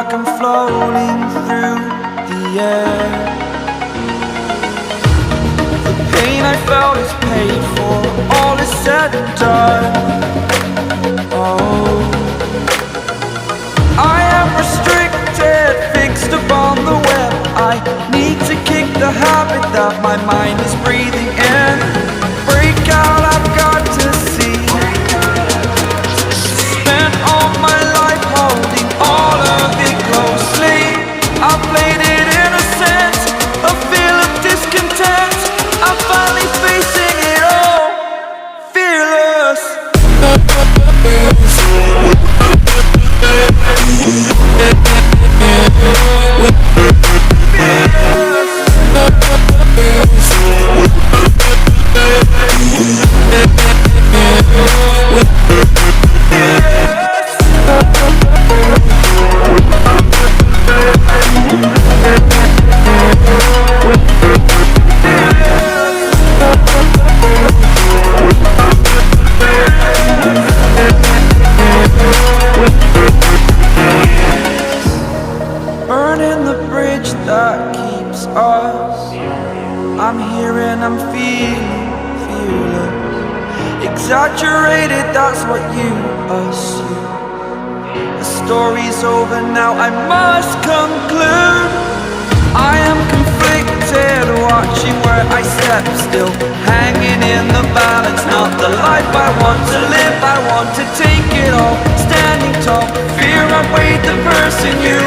like I'm floating through the air. The pain I felt is paid for, all is said and done. Oh, I am restricted, fixed upon the web. I need to kick the habit that my mind is breathing in. Break out, I've got to see. Spent all my life holding all of it closely. I played it innocent, a feel of discontent. I'm finally facing it all, fearless. Burning the bridge that keeps us. I'm here and I'm feeling fearless. Exaggerated, that's what you assume. The story's over now, I must conclude. I am conflicted, watching where I step still, hanging in the balance. Not the life I want to live, I want to take it all. Standing tall, fear I weighed the person you